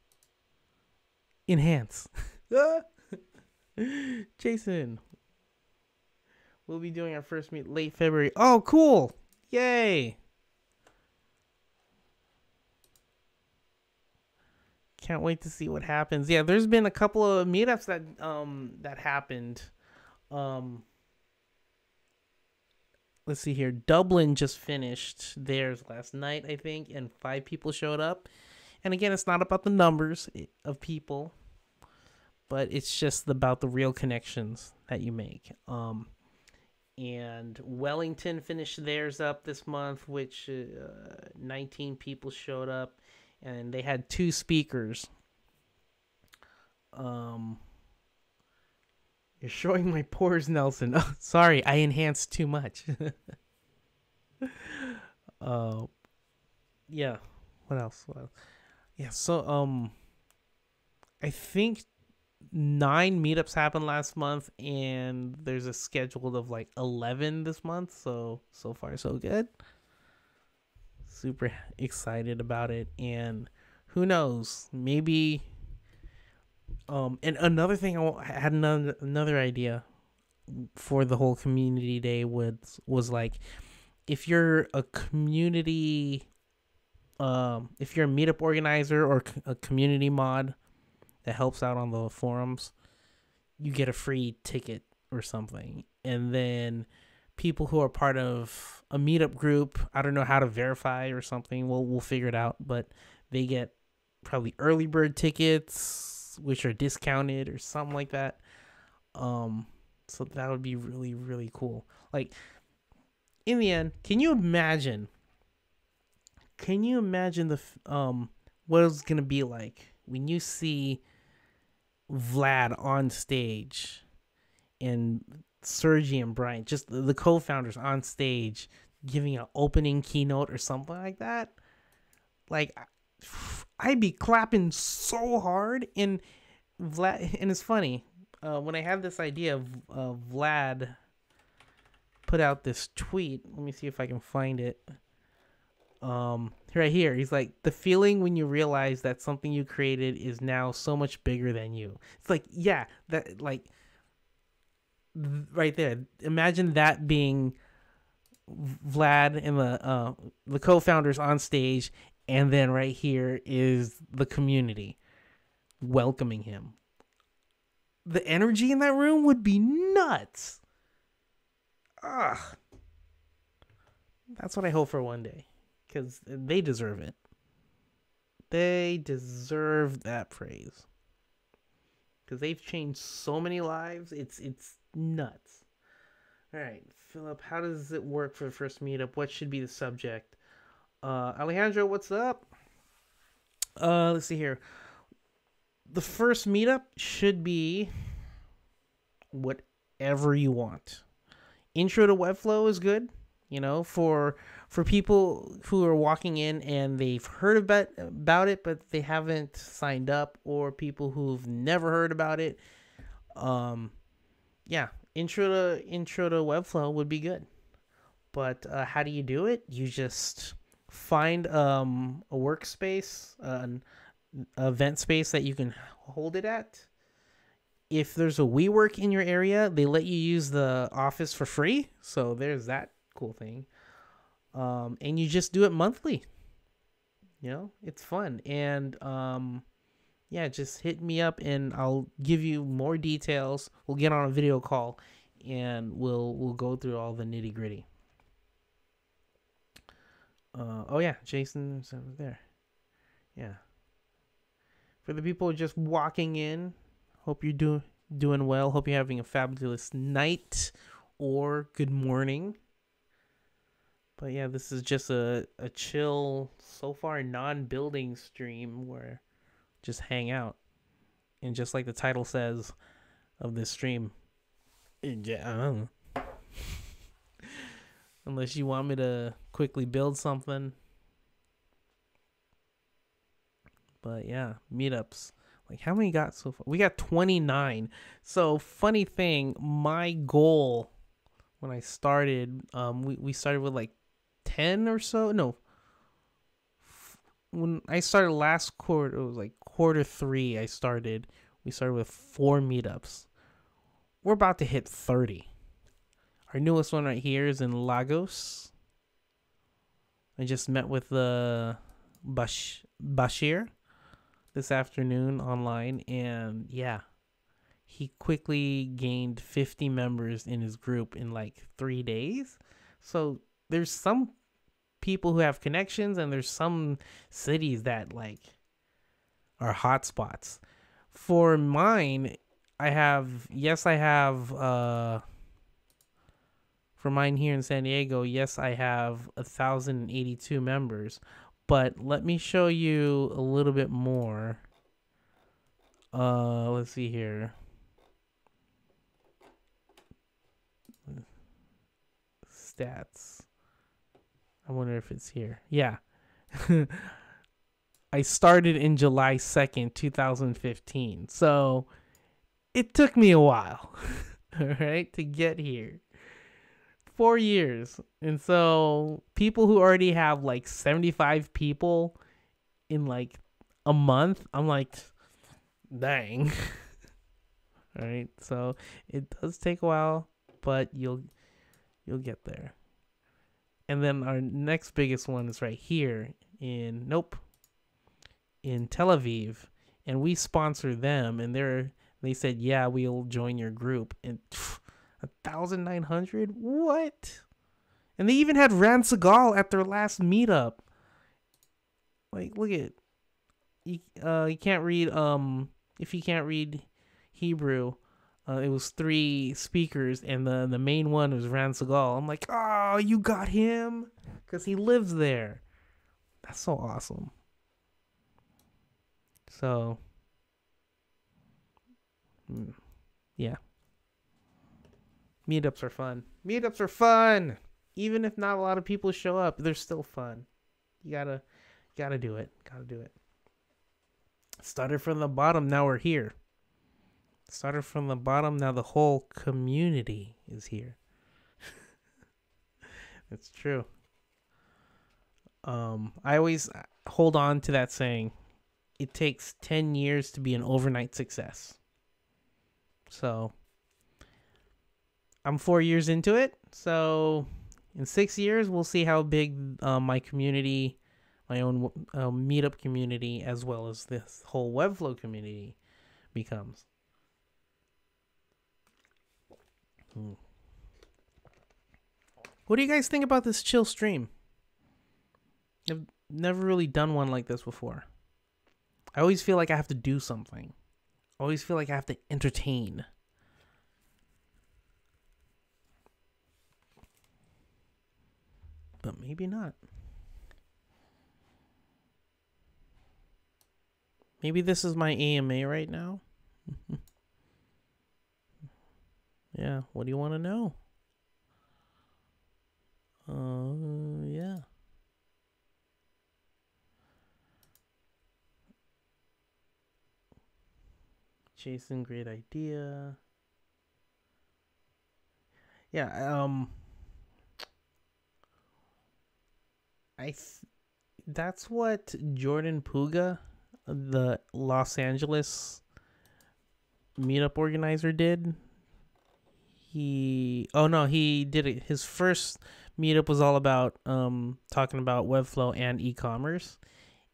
A: Enhance. Jason. We'll be doing our first meet late February. Oh, cool. Yay. Can't wait to see what happens. Yeah, there's been a couple of meetups that happened. Let's see here. Dublin just finished theirs last night, I think, and 5 people showed up. And again, it's not about the numbers of people, but it's just about the real connections that you make. And Wellington finished theirs up this month, which 19 people showed up, and they had 2 speakers. You're showing my pores, Nelson. Oh, sorry, I enhanced too much. Yeah. What else? Yeah. So I think 9 meetups happened last month, and there's a scheduled of like 11 this month. So far so good. Super excited about it, and who knows? Maybe. And another thing, I had another idea. for the whole community day was like, if you're a community, if you're a meetup organizer or a community mod that helps out on the forums, you get a free ticket or something. And then people who are part of a meetup group, I don't know how to verify or something, we'll figure it out, but they get probably early bird tickets, which are discounted or something like that. So that would be really, really cool. Like, in the end, can you imagine the what it's gonna be like when you see Vlad on stage and Sergi and Brian, just the co-founders on stage, giving an opening keynote or something like that? Like, I'd be clapping so hard. And Vlad, and it's funny, when I had this idea, Vlad put out this tweet. Let me see if I can find it. Right here, he's like, the feeling when you realize that something you created is now so much bigger than you. It's like, yeah, that, like, right there, imagine that being Vlad and the co-founders on stage, and then right here is the community welcoming him. The energy in that room would be nuts. That's what I hope for one day, because they deserve it. They deserve that praise, because they've changed so many lives. It's nuts. All right, Philip, how does it work for the first meetup? What should be the subject? Alejandro, what's up? Let's see here. The first meetup should be whatever you want. Intro to Webflow is good, for people who are walking in and they've heard about it, but they haven't signed up, or people who've never heard about it. Intro to Webflow would be good. But how do you do it? You just find a workspace, an event space that you can hold it at. If there's a WeWork in your area, they let you use the office for free. So there's that cool thing. And you just do it monthly. It's fun. And just hit me up and I'll give you more details. We'll get on a video call and we'll go through all the nitty gritty. Jason's over there. Yeah. For the people just walking in, hope you're doing well. Hope you're having a fabulous night or good morning. But yeah, this is just a chill, so far non-building stream where just hang out. And just like the title says of this stream, I don't know. Unless you want me to quickly build something. But yeah, meetups. Like, how many got so far? We got 29. So, funny thing, my goal when I started, we started with like 10 or so. No. When I started last quarter, it was like quarter 3 we started with 4 meetups. We're about to hit 30. Our newest one right here is in Lagos. I just met with Bashir this afternoon online, and yeah, he quickly gained 50 members in his group in like 3 days. So there's some people who have connections, and there's some cities that like are hotspots. For mine, for mine here in San Diego, yes, I have 1,082 members. But let me show you a little bit more. Let's see here. Stats. I wonder if it's here. Yeah. I started in July 2nd, 2015. So it took me a while, all right, to get here. 4 years. And so people who already have like 75 people in like a month, I'm like, dang. All right. So it does take a while. but you'll get there. And then our next biggest one is right here in Tel Aviv, and we sponsor them, and they said, yeah, we'll join your group. And 1,900? What? And they even had Ran Segal at their last meetup. Like, look at you can't read if you can't read Hebrew, it was 3 speakers, and the main one was Ran Segal. I'm like, oh, you got him because he lives there. That's so awesome. So, yeah. Meetups are fun. Meetups are fun. Even if not a lot of people show up, they're still fun. You gotta do it. Gotta do it. Started from the bottom, now we're here. Started from the bottom, now the whole community is here. It's true. I always hold on to that saying. It takes 10 years to be an overnight success. So, I'm 4 years into it. So, in 6 years, we'll see how big my community, my own meetup community, as well as this whole Webflow community becomes. What do you guys think about this chill stream? I've never really done one like this before. I always feel like I have to do something. I always feel like I have to entertain. But maybe not. Maybe this is my AMA right now. Yeah, what do you want to know? Yeah. Jason, great idea. Yeah, that's what Jordan Puga, the Los Angeles meetup organizer, did. He did it. His first meetup was all about talking about Webflow and e-commerce.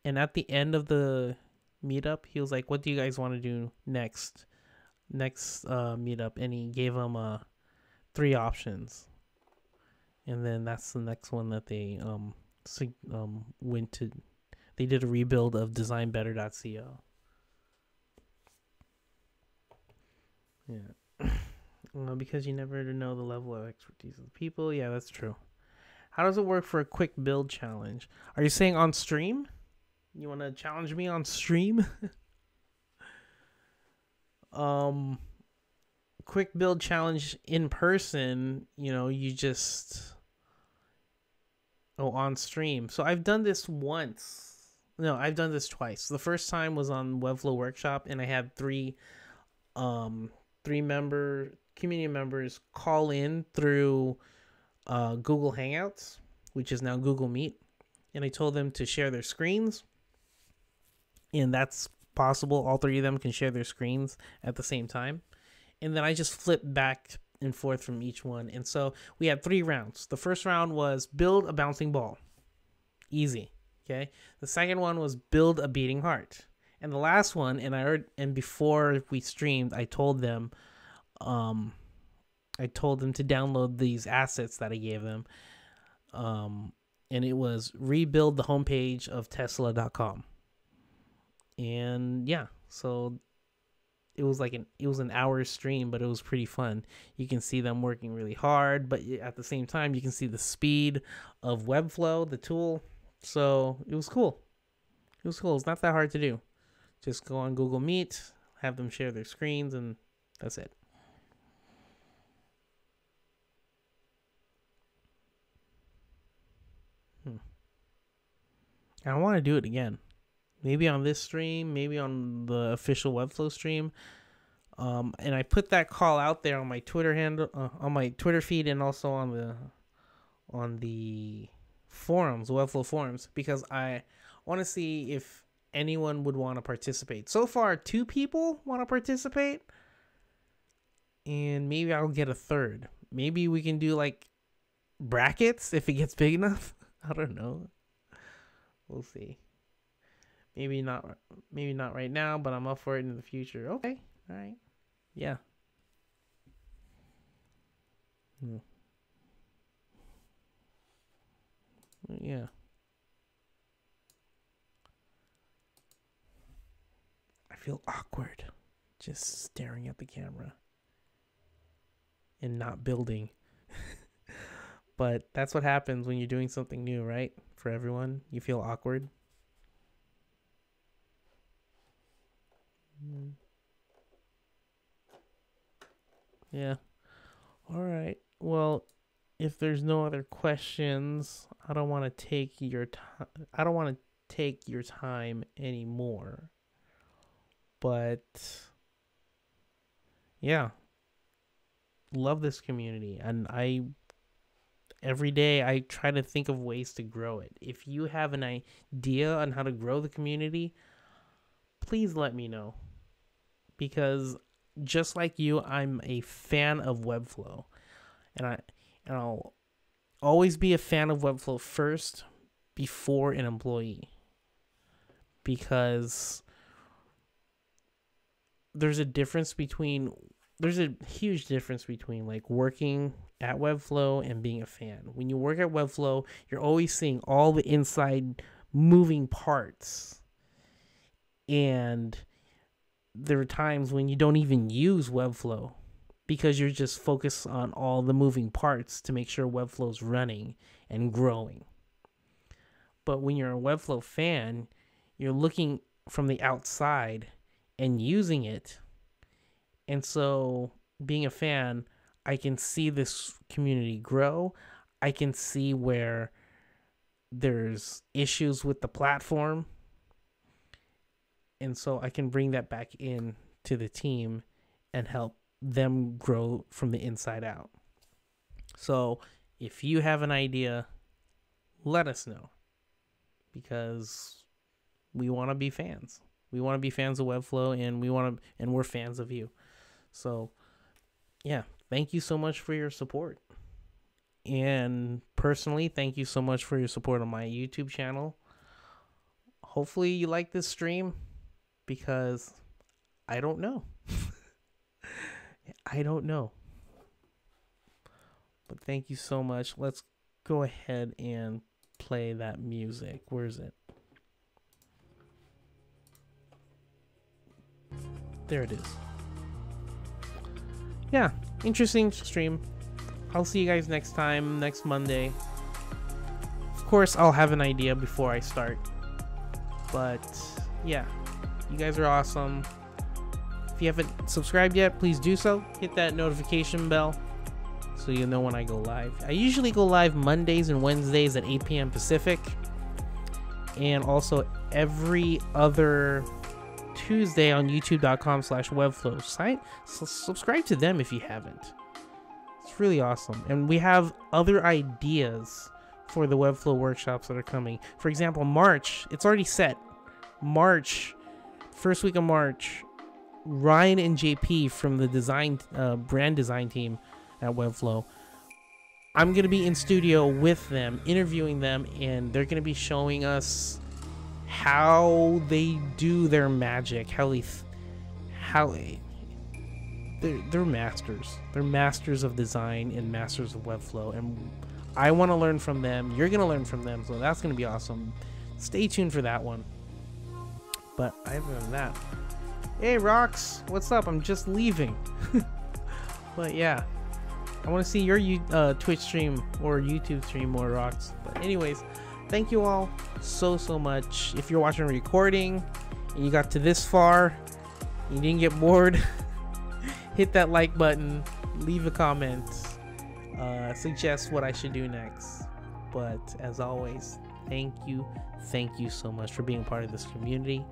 A: And at the end of the meetup, he was like, what do you guys want to do next meetup? And he gave them 3 options. And then that's the next one that they went to. They did a rebuild of designbetter.co. Yeah. Because you never know the level of expertise of the people. Yeah, that's true. How does it work for a quick build challenge? Are you saying on stream? You want to challenge me on stream? Quick build challenge in person, you just on stream. So I've done this once. No, I've done this twice. The first time was on Webflow Workshop, and I had 3 community members call in through Google Hangouts, which is now Google Meet, and I told them to share their screens, and that's possible. All 3 of them can share their screens at the same time, and then I just flipped back and forth from each one. And so we had 3 rounds. The first round was build a bouncing ball, easy. Okay. The second one was build a beating heart, and the last one, and before we streamed, I told them to download these assets that I gave them. And it was rebuild the homepage of Tesla.com. And yeah, so it was an hour stream, but it was pretty fun. You can see them working really hard, but at the same time, you can see the speed of Webflow, the tool. So it was cool. It's not that hard to do. Just go on Google Meet, have them share their screens, and that's it. I want to do it again. Maybe on this stream, maybe on the official Webflow stream. And I put that call out there on my Twitter handle, on my Twitter feed, and also on the forums, Webflow forums, because I want to see if anyone would want to participate. So far, 2 people want to participate, and maybe I'll get a third. Maybe we can do like brackets if it gets big enough. I don't know. We'll see. Maybe not right now, but I'm up for it in the future. Okay. All right. Yeah. Yeah. I feel awkward just staring at the camera and not building. But that's what happens when you're doing something new, right? For everyone, you feel awkward. Yeah. All right. Well, if there's no other questions, I don't want to take your time. I don't want to take your time anymore. But yeah, love this community, and every day I try to think of ways to grow it. If you have an idea on how to grow the community, please let me know, because just like you, I'm a fan of Webflow, and I'll always be a fan of Webflow first before an employee, because there's a huge difference between like working at Webflow and being a fan. When you work at Webflow, you're always seeing all the inside moving parts, and there are times when you don't even use Webflow because you're just focused on all the moving parts to make sure Webflow's running and growing. But when you're a Webflow fan, you're looking from the outside and using it. And so being a fan, I can see this community grow. I can see where there's issues with the platform. And so I can bring that back in to the team and help them grow from the inside out. So if you have an idea, let us know, because we want to be fans. We want to be fans of Webflow, and we're fans of you. So yeah, thank you so much for your support. And personally, thank you so much for your support on my YouTube channel. Hopefully you like this stream, because I don't know. I don't know. But thank you so much. Let's go ahead and play that music. Where is it? There it is. Yeah, interesting stream. I'll see you guys next time, next Monday. Of course, I'll have an idea before I start. But yeah, you guys are awesome. If you haven't subscribed yet, please do so. Hit that notification bell so you know when I go live. I usually go live Mondays and Wednesdays at 8 p.m. Pacific. And also every other Tuesday on youtube.com/webflow. Subscribe to them if you haven't. It's really awesome. And we have other ideas for the Webflow workshops that are coming. For example, March, it's already set. First week of March, Ryan and JP from the brand design team at Webflow, I'm going to be in studio with them, interviewing them, and they're going to be showing us how they do their magic, they're masters. They're masters of design and masters of Webflow, and I want to learn from them. You're going to learn from them, so that's going to be awesome. Stay tuned for that one. But other than that, hey Rox, what's up? I'm just leaving. But yeah, I want to see your Twitch stream or YouTube stream more, Rox. But anyways, thank you all so much. If you're watching a recording and you got to this far, you didn't get bored, hit that like button, leave a comment, suggest what I should do next. But as always, thank you so much for being a part of this community.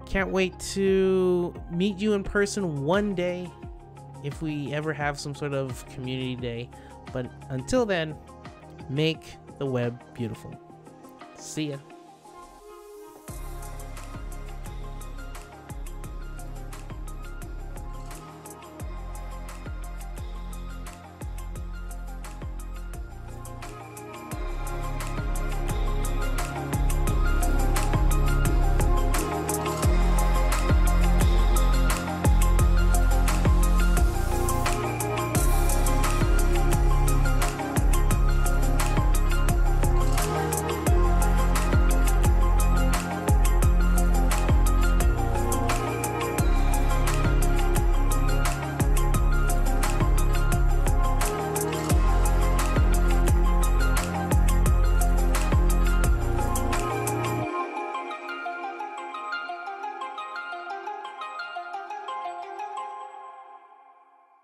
A: Can't wait to meet you in person one day if we ever have some sort of community day. But until then, make the web beautiful. See ya.